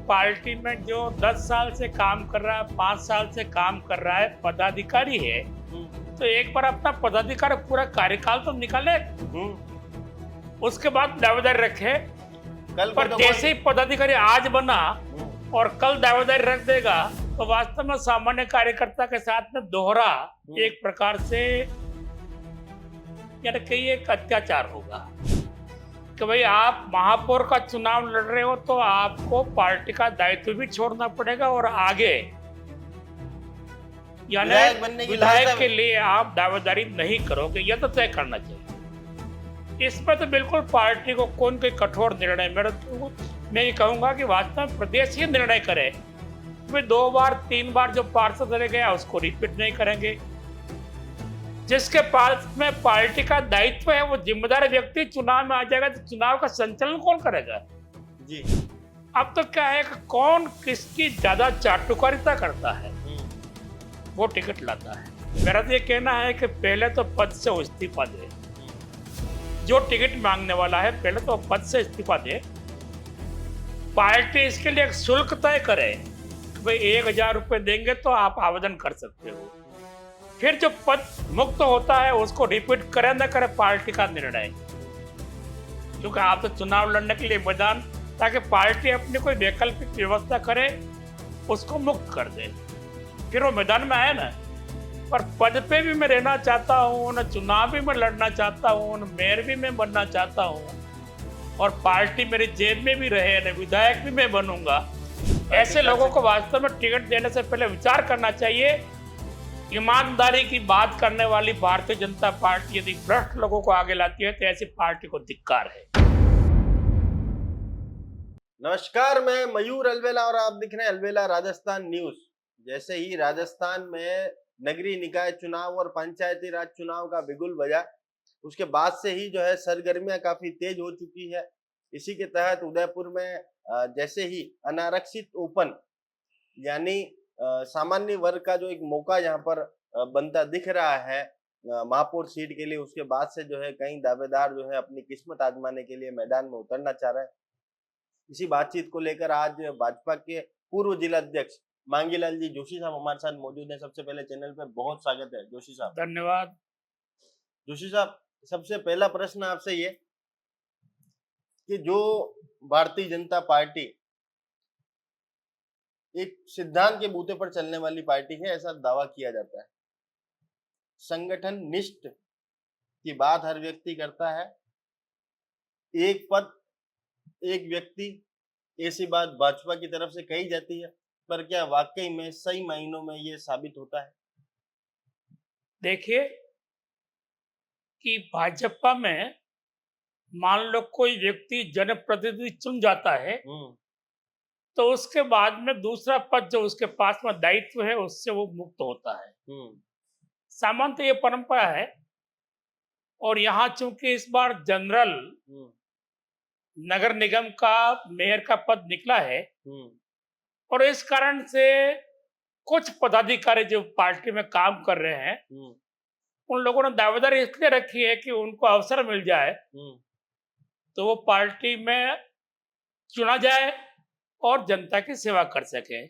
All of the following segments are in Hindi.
पार्टी में जो 10 साल से काम कर रहा है, 5 साल से काम कर रहा है, पदाधिकारी है, तो एक बार अपना पदाधिकारी पूरा कार्यकाल तो निकाले, उसके बाद दावेदारी रखे। पर जैसे ही पदाधिकारी आज बना और कल दावेदारी रख देगा तो वास्तव में सामान्य कार्यकर्ता के साथ में दोहरा एक प्रकार से यानी कि एक अत्याचार होगा कि भाई आप महापौर का चुनाव लड़ रहे हो तो आपको पार्टी का दायित्व भी छोड़ना पड़ेगा और आगे यानी विधायक के लिए आप दावेदारी नहीं करोगे, यह तो तय करना चाहिए। इसमें तो बिल्कुल पार्टी को कौन कोई कठोर निर्णय, मैं ये कहूंगा कि वास्तव में प्रदेश ही निर्णय करे। वे 2 बार 3 बार जो पार्षद रह गया उसको रिपीट नहीं करेंगे। जिसके पास में पार्टी का दायित्व है वो जिम्मेदार व्यक्ति चुनाव में आ जाएगा तो चुनाव का संचालन कौन करेगा जी। अब तो क्या है कि कौन किसकी ज्यादा चाटुकारिता करता है वो टिकट लाता है। मेरा तो ये कहना है कि पहले तो पद से वो इस्तीफा दे, जो टिकट मांगने वाला है पहले तो पद से इस्तीफा दे। पार्टी इसके लिए एक शुल्क तय करे, भाई 1000 रुपये देंगे तो आप आवेदन कर सकते हो। फिर जो पद मुक्त होता है उसको रिपीट करे न करे पार्टी का निर्णय, क्योंकि आप तो चुनाव लड़ने के लिए मैदान, ताकि पार्टी अपनी कोई वैकल्पिक व्यवस्था करे उसको मुक्त कर दे, फिर वो मैदान में आए ना। पर पद पे भी मैं रहना चाहता हूँ, न चुनाव भी मैं लड़ना चाहता हूँ, न मेयर भी मैं बनना चाहता हूँ और पार्टी मेरी जेब में भी रहे, न विधायक भी मैं बनूंगा। ऐसे लोगों को वास्तव में टिकट देने से पहले विचार करना चाहिए। ईमानदारी की बात करने वाली भारतीय जनता पार्टी यदि भ्रष्ट लोगों को आगे लाती है तो ऐसी पार्टी को धिक्कार है। नमस्कार, मैं मयूर अलवेला और आप दिख रहे हैं अलवेला राजस्थान न्यूज। जैसे ही राजस्थान में नगरीय निकाय चुनाव और पंचायती राज चुनाव का बिगुल बजा, उसके बाद से ही जो है सरगर्मियां काफी तेज हो चुकी है। इसी के तहत उदयपुर में जैसे ही अनारक्षित ओपन यानी सामान्य वर्ग का जो एक मौका यहाँ पर बनता दिख रहा है महापौर सीट के लिए, उसके बाद से जो है कई दावेदार जो है अपनी किस्मत आजमाने के लिए मैदान में उतरना चाह रहे हैं। इसी बातचीत को लेकर आज भाजपा के पूर्व जिला अध्यक्ष मांगीलाल जी जोशी साहब हमारे साथ मौजूद हैं। सबसे पहले चैनल पे बहुत स्वागत है जोशी साहब। धन्यवाद। जोशी साहब, सबसे पहला प्रश्न आपसे ये कि जो भारतीय जनता पार्टी एक सिद्धांत के बूते पर चलने वाली पार्टी है, ऐसा दावा किया जाता है, संगठन निष्ठ की बात हर व्यक्ति करता है, एक पद एक व्यक्ति, ऐसी बात भाजपा की तरफ से कही जाती है, पर क्या वाकई में सही मायनों में ये साबित होता है? देखिए कि भाजपा में मान लो कोई व्यक्ति जनप्रतिनिधि चुन जाता है तो उसके बाद में दूसरा पद जो उसके पास में दायित्व है उससे वो मुक्त होता है। सामान्यतः ये परंपरा है और यहाँ चूंकि इस बार जनरल नगर निगम का मेयर का पद निकला है और इस कारण से कुछ पदाधिकारी जो पार्टी में काम कर रहे हैं उन लोगों ने दावेदारी इसलिए रखी है कि उनको अवसर मिल जाए तो वो पार्टी में चुना जाए और जनता की सेवा कर सके।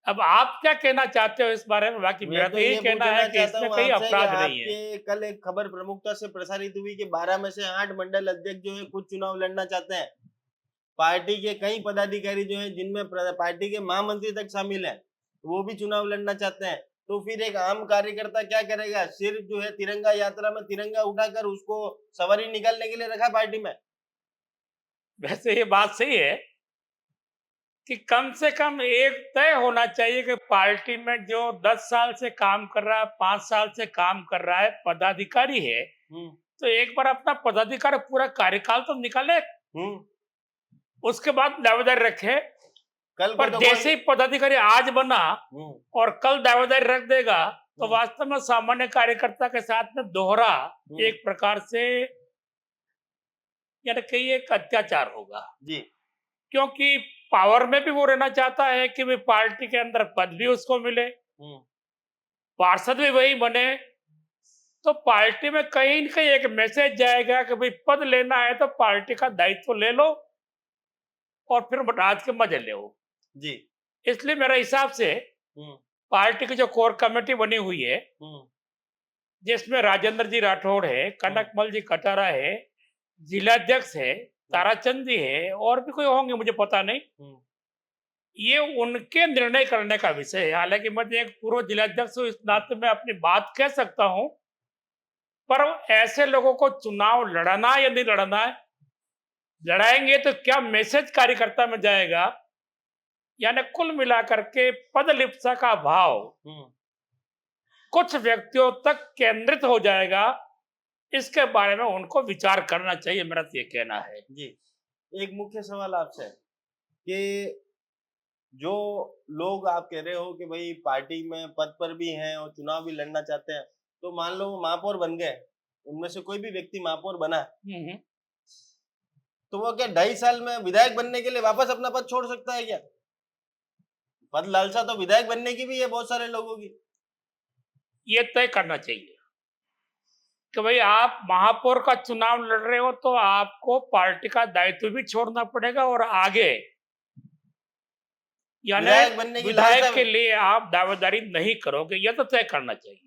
अब आप क्या कहना चाहते हो इस बारे में? बाकी मेरा तो यही कहना है कि इसमें कोई अपराध नहीं है। कल एक खबर प्रमुखता से प्रसारित हुई कि 12 में से 8 मंडल अध्यक्ष जो है खुद चुनाव लड़ना चाहते हैं। पार्टी के कई पदाधिकारी जो है जिनमें पार्टी के महामंत्री तक शामिल हैं वो भी चुनाव लड़ना चाहते हैं। तो फिर एक आम कार्यकर्ता क्या करेगा? सिर्फ जो है तिरंगा यात्रा में तिरंगा उठाकर उसको सवारी निकालने के लिए रखा पार्टी में। वैसे ये बात सही है कि कम से कम एक तय होना चाहिए कि पार्टी में जो 10 साल से काम कर रहा है, 5 साल से काम कर रहा है, पदाधिकारी है, तो एक बार अपना पदाधिकारी पूरा कार्यकाल तो निकाले, उसके बाद दावेदारी रखे। पर जैसे ही पदाधिकारी आज बना और कल दावेदारी रख देगा तो वास्तव में सामान्य कार्यकर्ता के साथ में दोहरा एक प्रकार से यानी कि एक अत्याचार होगा जी। क्योंकि पावर में भी वो रहना चाहता है कि भाई पार्टी के अंदर पद भी उसको मिले, पार्षद भी वही बने, तो पार्टी में कहीं न कहीं एक मैसेज जाएगा कि भाई पद लेना है तो पार्टी का दायित्व ले लो और फिर राज के मजे ले। जी। इसलिए मेरे हिसाब से हम्म। पार्टी की जो कोर कमेटी बनी हुई है, हम्म। जिसमें राजेंद्र जी राठौड़ है, कनकमल जी कटारा है, जिलाध्यक्ष है, ताराचंद जी है, और भी कोई होंगे मुझे पता नहीं। हम्म। ये उनके निर्णय करने का विषय है। हालांकि मैं एक पूर्व जिलाध्यक्ष हूँ, इस नाते मैं अपनी बात कह सकता हूँ, पर ऐसे लोगों को चुनाव लड़ना या नहीं लड़ना है, लड़ाएंगे तो क्या मैसेज कार्यकर्ता में जाएगा, यानी कुल मिलाकर के पदलिप्सा का भाव हम्म। कुछ व्यक्तियों तक केंद्रित हो जाएगा। इसके बारे में उनको विचार करना चाहिए, मेरा तो ये कहना है। जी। एक मुख्य सवाल आपसे है कि जो लोग आप कह रहे हो कि भाई पार्टी में पद पर भी हैं और चुनाव भी लड़ना चाहते हैं, तो मान लो वो महापौर बन गए, उनमें से कोई भी व्यक्ति महापौर बना, तो वो क्या 2.5 साल में विधायक बनने के लिए वापस अपना पद छोड़ सकता है क्या? पद लालसा तो विधायक बनने की भी है बहुत सारे लोगों की। ये तय करना चाहिए कि भाई आप महापौर का चुनाव लड़ रहे हो तो आपको पार्टी का दायित्व भी छोड़ना पड़ेगा, और आगे यानी विधायक बनने की विधायक लालसा के लिए आप दावेदारी नहीं करोगे, यह तो तय करना चाहिए।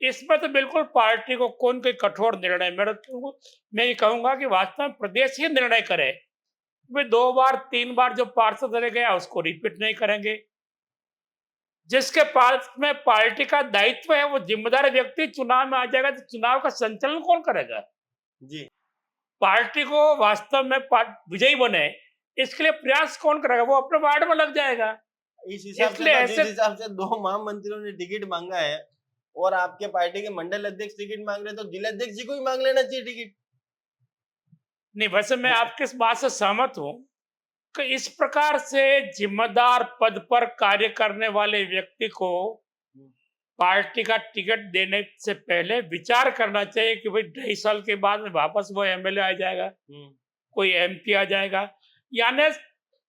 इसमें तो बिल्कुल पार्टी को कौन कोई कठोर निर्णय, मैं ये कहूंगा कि वास्तव में प्रदेश ही निर्णय करे। वे 2 बार 3 बार जो पार्षद रह गया उसको रिपीट नहीं करेंगे। जिसके पास में पार्टी का दायित्व है वो जिम्मेदार व्यक्ति चुनाव में आ जाएगा, तो चुनाव का संचालन कौन करेगा? जी। पार्टी को वास्तव में विजयी बने इसके लिए प्रयास कौन करेगा? वो अपने वार्ड में लग जाएगा। इस हिसाब से इसलिए जिस हिसाब से 2 महामंत्रियों ने टिकट मांगा है और आपके पार्टी के मंडल अध्यक्ष टिकट मांग रहे हैं, तो जिलाध्यक्ष जी को ही मांग लेना चाहिए टिकट। नहीं, वैसे मैं आपके इस बात से सहमत हूं कि इस प्रकार से जिम्मेदार पद पर कार्य करने वाले व्यक्ति को पार्टी का टिकट देने से पहले विचार करना चाहिए कि भाई 2.5 साल के बाद में वापस वो एमएलए आ जाएगा, कोई एमपी आ जाएगा, यानी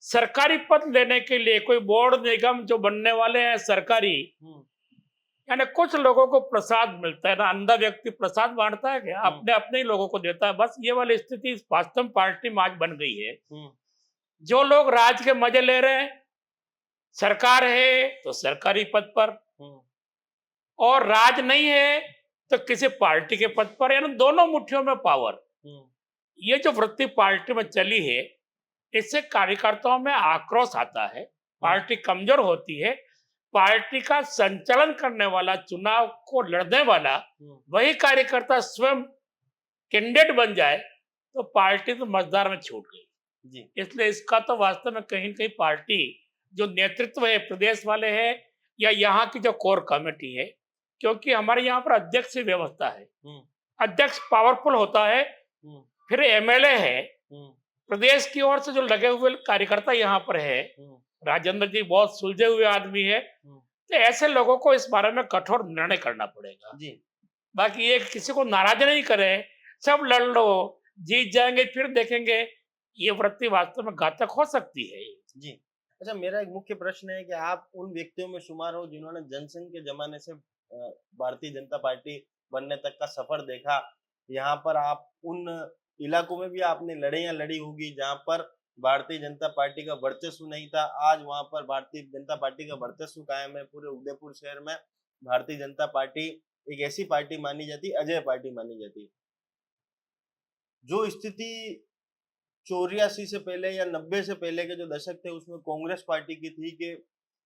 सरकारी पद लेने के लिए कोई बोर्ड निगम जो बनने वाले हैं सरकारी, यानी कुछ लोगों को प्रसाद मिलता है ना, अंधा व्यक्ति प्रसाद बांटता है क्या? अपने अपने ही लोगों को देता है। बस ये वाली स्थिति वास्तव पार्टी में आज बन गई है। जो लोग राज के मजे ले रहे हैं, सरकार है तो सरकारी पद पर, और राज नहीं है तो किसी पार्टी के पद पर, यानी दोनों मुट्ठियों में पावर। ये जो वृत्ति पार्टी में चली है, इससे कार्यकर्ताओं में आक्रोश आता है, पार्टी कमजोर होती है। पार्टी का संचालन करने वाला, चुनाव को लड़ने वाला वही कार्यकर्ता स्वयं कैंडिडेट बन जाए तो पार्टी तो मजदार में छूट गई जी। इसलिए इसका तो वास्तव में कहीं न कहीं पार्टी जो नेतृत्व है, प्रदेश वाले हैं या यहाँ की जो कोर कमेटी है, क्योंकि हमारे यहाँ पर अध्यक्ष की व्यवस्था है, अध्यक्ष पावरफुल होता है, फिर एमएलए है, प्रदेश की ओर से जो लगे हुए कार्यकर्ता यहाँ पर है, राजेंद्र जी बहुत सुलझे हुए आदमी है, तो ऐसे लोगों को इस बारे में कठोर निर्णय करना पड़ेगा जी। बाकी ये किसी को नाराज नहीं करे, सब लड़ लो, जीत जाएंगे फिर देखेंगे, ये वृत्ति वास्तव में घातक हो सकती है जी। अच्छा, मेरा एक मुख्य प्रश्न है कि आप उन व्यक्तियों में शुमार हो जिन्होंने जनसंघ के जमाने से भारतीय जनता पार्टी बनने तक का सफर देखा। यहाँ पर आप उन इलाकों में भी आपने लड़ाइयाँ लड़ी होगी जहाँ पर भारतीय जनता पार्टी का वर्चस्व नहीं था। आज वहां पर भारतीय जनता पार्टी का वर्चस्व कायम है। पूरे उदयपुर शहर में भारतीय जनता पार्टी एक ऐसी पार्टी मानी जाती, अजय पार्टी मानी जाती। जो स्थिति 84 से पहले या 90 से पहले के जो दशक थे उसमें कांग्रेस पार्टी की थी कि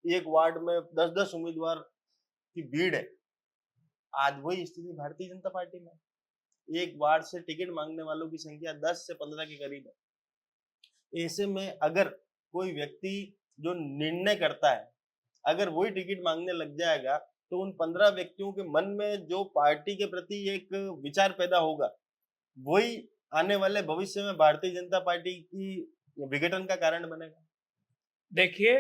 एक वार्ड में 10-10 उम्मीदवार की भीड़ है, आज वही स्थिति भारतीय जनता पार्टी में। एक वार्ड से टिकट मांगने वालों की संख्या 10 से 15 के करीब है। ऐसे में अगर कोई व्यक्ति जो निर्णय करता है, अगर वही टिकट मांगने लग जाएगा तो उन 15 व्यक्तियों के मन में जो पार्टी के प्रति एक विचार पैदा होगा, वही आने वाले भविष्य में भारतीय जनता पार्टी की विघटन का कारण बनेगा। देखिए,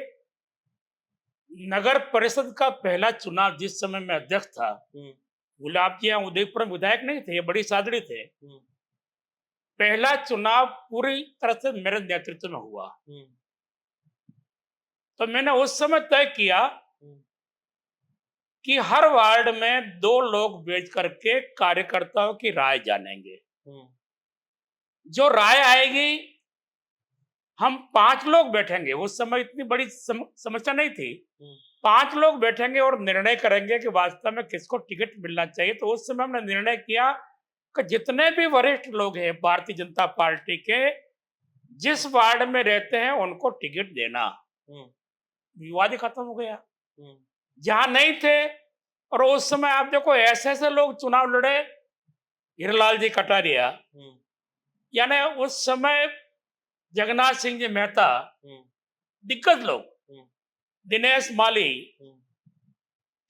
नगर परिषद का पहला चुनाव जिस समय में अध्यक्ष था, गुलाब जी यहाँ उदयपुर में विधायक नहीं थे, ये बड़ी सादड़ी थे। पहला चुनाव पूरी तरह से मेरे नेतृत्व में हुआ, तो मैंने उस समय तय किया कि हर वार्ड में 2 लोग भेज करके कार्यकर्ताओं की राय जानेंगे। जो राय आएगी हम 5 लोग बैठेंगे, उस समय इतनी बड़ी समस्या नहीं थी। हम्म, 5 लोग बैठेंगे और निर्णय करेंगे कि वास्तव में किसको टिकट मिलना चाहिए। तो उस समय हमने निर्णय किया कि जितने भी वरिष्ठ लोग हैं भारतीय जनता पार्टी के, जिस वार्ड में रहते हैं उनको टिकट देना। हम्म, विवाद ही खत्म हो गया। हम्म, जहां नहीं थे, और उस समय आप देखो ऐसे ऐसे लोग चुनाव लड़े, हीरालाल जी कटारिया, हम्म, यानी उस समय जगन्नाथ सिंह जी मेहता, हम्म, दिग्गज लोग, हम्म, दिनेश माली, हम्म,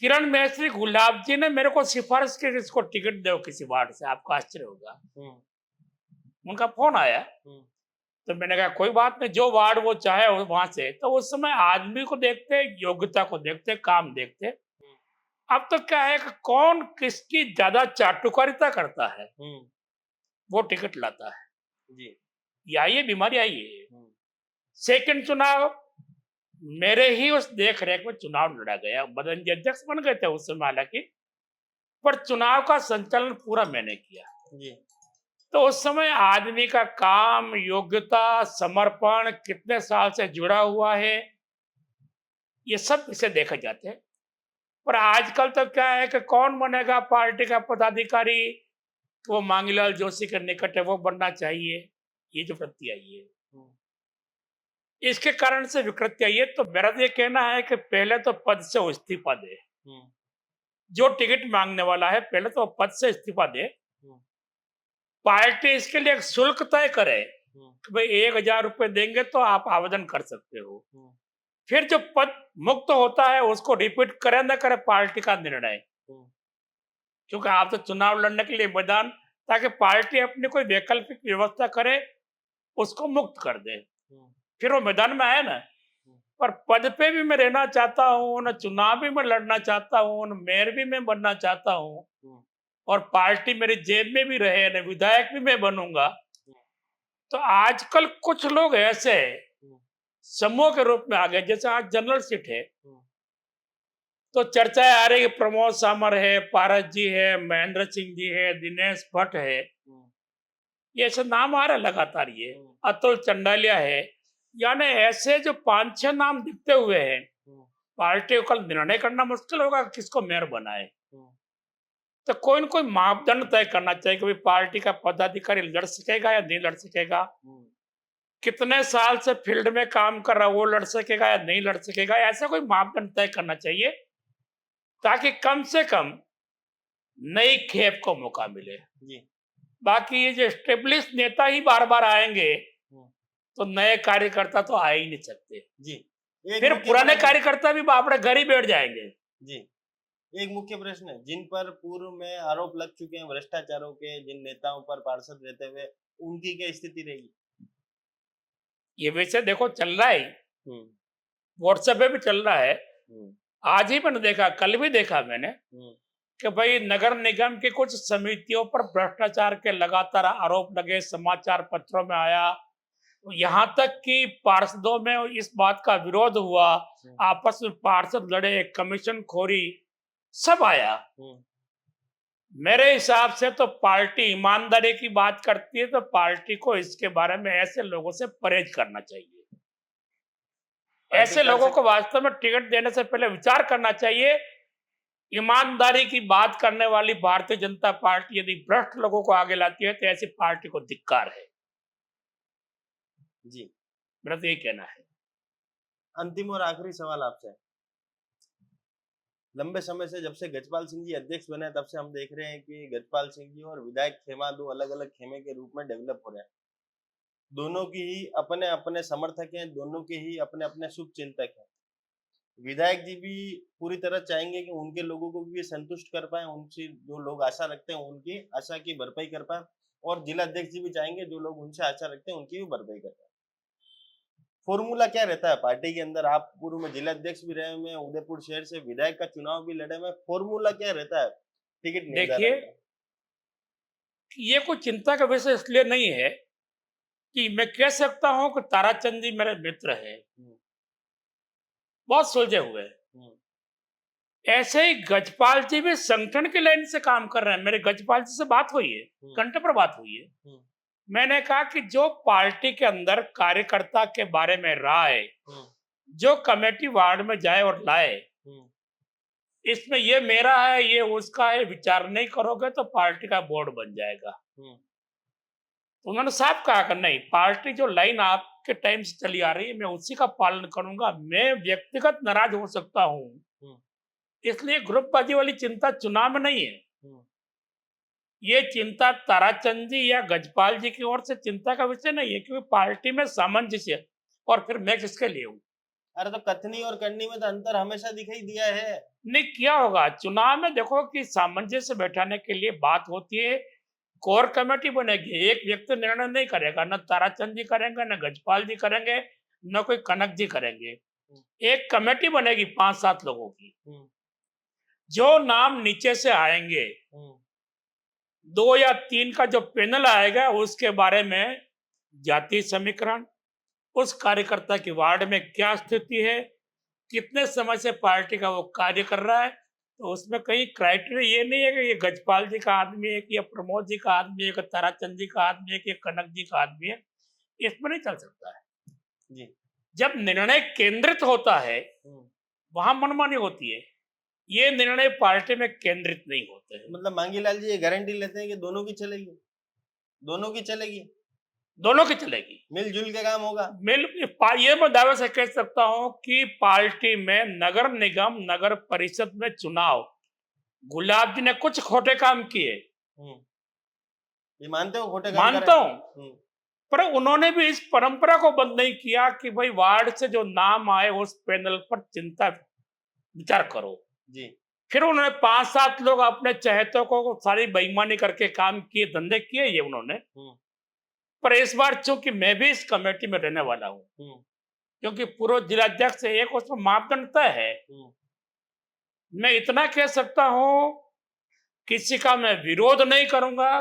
किरण मेहश्री, गुलाब जी ने मेरे को सिफारिश की कि इसको टिकट दो किसी वार्ड से, आपको आश्चर्य होगा। हम्म, उनका फोन आया, हम्म, तो मैंने कहा कोई बात नहीं, जो वार्ड वो चाहे वहां से। तो उस समय आदमी को देखते, योग्यता को देखते, काम देखते। अब तो क्या है कि कौन किसकी ज्यादा चाटुकारिता करता है, हम्म, वो टिकट लाता है। जी, ये बीमारी आई है। हम्म, सेकंड चुनाव मेरे ही उस देख रेख में चुनाव लड़ा गया। मदन जी अध्यक्ष बन गए थे उस समय हालांकि, पर चुनाव का संचालन पूरा मैंने किया। जी, तो उस समय आदमी का काम, योग्यता, समर्पण, कितने साल से जुड़ा हुआ है, ये सब इसे देखे जाते हैं। पर आजकल तो क्या है कि कौन बनेगा पार्टी का पदाधिकारी, वो मांगीलाल जोशी के निकट है, वो बनना चाहिए। ये जो वृत्ति आई है, हम्म, इसके कारण से विकृति आई है। तो मेरा तो ये कहना है कि पहले तो पद से वो इस्तीफा दे। हम्म, जो टिकट मांगने वाला है पहले तो वो पद से इस्तीफा दे। हम्म, पार्टी इसके लिए एक शुल्क तय करे हम्म, कि भाई 1,000 रुपए देंगे तो आप आवेदन कर सकते हो। हम्म, फिर जो पद मुक्त होता है उसको रिपीट करे न करे पार्टी का निर्णय। हम्म, क्योंकि आप तो चुनाव लड़ने के लिए मैदान, ताकि पार्टी अपनी कोई वैकल्पिक व्यवस्था करे, उसको मुक्त कर दे, हम्म, फिर वो मैदान में आए ना। पर पद पे भी मैं रहना चाहता हूँ, न चुनाव भी मैं लड़ना चाहता हूँ, न मेयर भी मैं बनना चाहता हूँ, हम्म, और पार्टी मेरी जेब में भी रहे, न विधायक भी मैं बनूंगा। तो आजकल कुछ लोग ऐसे हम्म, समूह के रूप में आ गए। जैसे आज जनरल सीट है, हम्म, तो चर्चाएं आ रही है, प्रमोद सामर है, पारस जी है, महेंद्र सिंह जी है, दिनेश भट्ट है, हम्म, ये ऐसे नाम आ रहे हैं लगातार। ये हम्म, अतुल चंडालिया है, यानी ऐसे जो 5-6 नाम दिखते हुए हैं। हम्म, पार्टी को कल निर्णय करना मुश्किल होगा कि किसको मेयर बनाए। हम्म, तो कोई न कोई मापदंड तय करना चाहिए कि भाई पार्टी का पदाधिकारी लड़ सकेगा या नहीं लड़ सकेगा, हम्म, कितने साल से फील्ड में काम कर रहा है वो लड़ सकेगा या नहीं लड़ सकेगा। ऐसा कोई मापदंड तय करना चाहिए, ताकि कम से कम नई खेप को मौका मिले। जी, बाकी ये जो स्टेब्लिश नेता ही बार बार आएंगे, हम्म, तो नए कार्यकर्ता तो आ ही नहीं सकते। जी, एक फिर मुख्य पुराने प्रश्न, कार्यकर्ता भी अपने घर ही बैठ जाएंगे। जी, एक मुख्य प्रश्न है, जिन पर पूर्व में आरोप लग चुके हैं भ्रष्टाचारों के, जिन नेताओं पर पार्षद रहते हुए, उनकी क्या स्थिति रहेगी? ये वैसे देखो चल रहा है, हम्म, व्हाट्सएप पे भी चल रहा है। हम्म, आज ही मैंने देखा, कल भी देखा मैंने, हम्म, कि भाई नगर निगम की कुछ समितियों पर भ्रष्टाचार के लगातार आरोप लगे, समाचार पत्रों में आया। यहाँ तक कि पार्षदों में इस बात का विरोध हुआ, आपस में पार्षद लड़े, कमीशन खोरी, सब आया। हम्म, मेरे हिसाब से तो पार्टी ईमानदारी की बात करती है, तो पार्टी को इसके बारे में ऐसे लोगों से परहेज करना चाहिए। पार्टी ऐसे कर लोगों को सक वास्तव में टिकट देने से पहले विचार करना चाहिए। ईमानदारी की बात करने वाली भारतीय जनता पार्टी यदि भ्रष्ट लोगों को आगे लाती है, तो ऐसी पार्टी को धिक्कार है। जी, मेरा तो यही कहना है। अंतिम और आखिरी सवाल आपसे। लंबे समय से जब से गजपाल सिंह जी अध्यक्ष बने तब से हम देख रहे हैं कि गजपाल सिंह जी और विधायक खेमा दो अलग अलग खेमे के रूप में डेवलप हो रहे हैं। दोनों की ही अपने अपने समर्थक हैं, दोनों के ही अपने अपने शुभ चिंतक हैं। विधायक जी भी पूरी तरह चाहेंगे कि उनके लोगों को भी संतुष्ट कर पाए, उनसे जो लोग आशा रखते हैं उनकी आशा की भरपाई कर पाए, और जिला अध्यक्ष जी भी चाहेंगे जो लोग उनसे आशा रखते हैं उनकी भी भरपाई कर पाए। फॉर्मूला क्या रहता है पार्टी के अंदर? आप पूर्व में जिला अध्यक्ष भी रहे हुए हैं, उदयपुर शहर से विधायक का चुनाव भी लड़े हुए हैं, फॉर्मूला क्या रहता है टिकट देखिए, निर्धारण का? ये कोई चिंता का विषय इसलिए नहीं है कि मैं कह सकता हूं कि ताराचंद जी मेरे मित्र हैं, हम्म, बहुत सुलझे हुए हैं। हम्म, ऐसे ही गजपाल जी भी संगठन की लाइन से काम कर रहे हैं। मेरे गजपाल जी से बात हुई है, हम्म, घंटे पर बात हुई है। हम्म, मैंने कहा कि जो पार्टी के अंदर कार्यकर्ता के बारे में राय जो कमेटी वार्ड में जाए और लाए, इसमें ये मेरा है ये उसका है विचार नहीं करोगे तो पार्टी का बोर्ड बन जाएगा। तो उन्होंने साफ कहा कि नहीं, पार्टी जो लाइन आपके टाइम से चली आ रही है मैं उसी का पालन करूंगा। मैं व्यक्तिगत नाराज हो सकता हूं, इसलिए ग्रुपबाजी वाली चिंता चुनाव में नहीं है। ये चिंता ताराचंद जी या गजपाल जी की ओर से चिंता का विषय नहीं है, क्योंकि पार्टी में सामंजस्य, और फिर मैं किसके लिए हूँ। अरे तो कथनी और करनी में तो अंतर हमेशा दिखाई दिया है। नहीं किया होगा। चुनाव में देखो कि सामंजस्य बैठाने के लिए बात होती है, कोर कमेटी बनेगी। एक व्यक्ति निर्णय नहीं करेगा, न ताराचंद जी करेंगे, न गजपाल जी करेंगे, न कोई कनक जी करेंगे। एक कमेटी बनेगी 5-7 लोगों की। जो नाम नीचे से आएंगे, 2 या 3 का जो पैनल आएगा उसके बारे में जाति समीकरण, उस कार्यकर्ता की वार्ड में क्या स्थिति है, कितने समय से पार्टी का वो कार्य कर रहा है, तो उसमें कहीं क्राइटेरिया ये नहीं है कि ये गजपाल जी का आदमी है कि ये प्रमोद जी का आदमी है कि ताराचंद जी का आदमी है कि कनक जी का आदमी है। इसमें नहीं चल सकता है जी। जब निर्णय केंद्रित होता है वहां मनमानी होती है। ये निर्णय पार्टी में केंद्रित नहीं होते हैं। मतलब मांगीलाल जी ये गारंटी लेते हैं कि दोनों की चलेगी, दोनों की चलेगी, दोनों की चलेगी, मिलजुल के काम होगा। ये मैं दावे से कह सकता हूं कि पार्टी में नगर निगम नगर परिषद में चुनाव गुलाब जी ने कुछ खोटे काम किए, ये मानते हो खोटे काम मानता हूं, पर उन्होंने भी इस परंपरा को बंद नहीं किया कि भाई वार्ड से जो नाम आए उस पैनल पर चिंता विचार करो जी। फिर उन्होंने 5-7 लोग अपने चहेतों को सारी बेईमानी करके काम किए, धंधे किए ये उन्होंने। पर इस बार चूंकि मैं भी इस कमेटी में रहने वाला हूं, क्योंकि पूर्व जिलाध्यक्ष से एक उसमें मापदंड तय है, मैं इतना कह सकता हूं किसी का मैं विरोध नहीं करूंगा,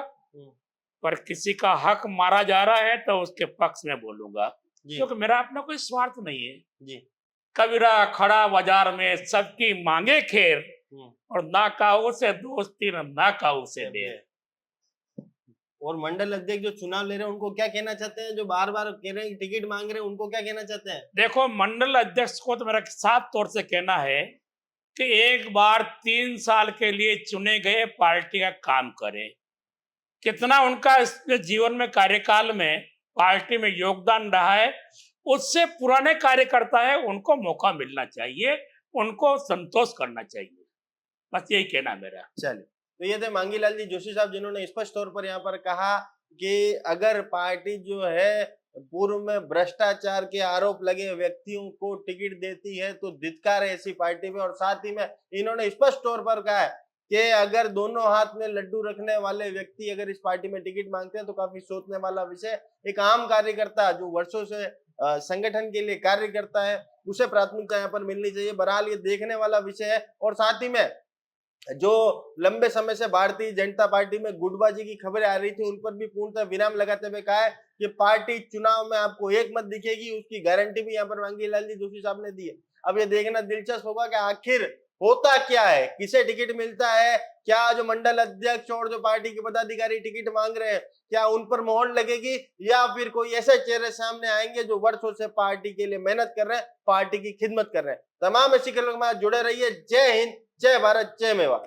पर किसी का हक मारा जा रहा है तो उसके पक्ष में बोलूंगा, क्योंकि मेरा अपना कोई स्वार्थ नहीं है जी। कबीरा खड़ा बाजार में सबकी मांगे खेर, और ना काऊ से दोस्ती ना काऊ से देर। और मंडल अध्यक्ष जो चुनाव ले रहे हैं उनको क्या कहना चाहते हैं, जो बार बार कह रहे हैं टिकट मांग रहे हैं, उनको क्या कहना चाहते हैं? देखो, मंडल अध्यक्ष को तो मेरा साफ तौर से कहना है कि एक बार 3 साल के लिए चुने गए पार्टी का काम करें। कितना उनका इस जीवन में कार्यकाल में पार्टी में योगदान रहा है, उससे पुराने कार्यकर्ता है उनको मौका मिलना चाहिए, उनको संतोष करना चाहिए, बस यही कहना मेरा। चलिए, तो ये थे मांगीलाल जी जोशी साहब, जिन्होंने स्पष्ट तौर पर यहाँ पर कहा कि अगर पार्टी जो है पूर्व में भ्रष्टाचार के आरोप लगे व्यक्तियों को टिकट देती है तो धिक्कार है ऐसी पार्टी में। और साथ ही में इन्होंने स्पष्ट तौर पर कहा है कि अगर दोनों हाथ में लड्डू रखने वाले व्यक्ति अगर इस पार्टी में टिकट मांगते हैं तो काफी सोचने वाला विषय। एक आम कार्यकर्ता जो वर्षों से संगठन के लिए कार्य करता है उसे प्राथमिकता यहाँ पर मिलनी चाहिए। बहरहाल ये देखने वाला विषय है। और साथ ही में जो लंबे समय से भारतीय जनता पार्टी में गुटबाजी की खबरें आ रही थी उन पर भी पूर्णतः विराम लगाते हुए कहा है कि पार्टी चुनाव में आपको एक मत दिखेगी, उसकी गारंटी भी यहाँ पर मांगीलाल जी जोशी साहब ने दी है। अब ये देखना दिलचस्प होगा कि आखिर होता क्या है, किसे टिकट मिलता है, क्या जो मंडल अध्यक्ष और जो पार्टी के पदाधिकारी टिकट मांग रहे हैं क्या उन पर मोहर लगेगी, या फिर कोई ऐसे चेहरे सामने आएंगे जो वर्षों से पार्टी के लिए मेहनत कर रहे हैं, पार्टी की खिदमत कर रहे हैं। तमाम ऐसी खबरों के साथ जुड़े रहिए। जय हिंद, जय भारत, जय मेवाड़।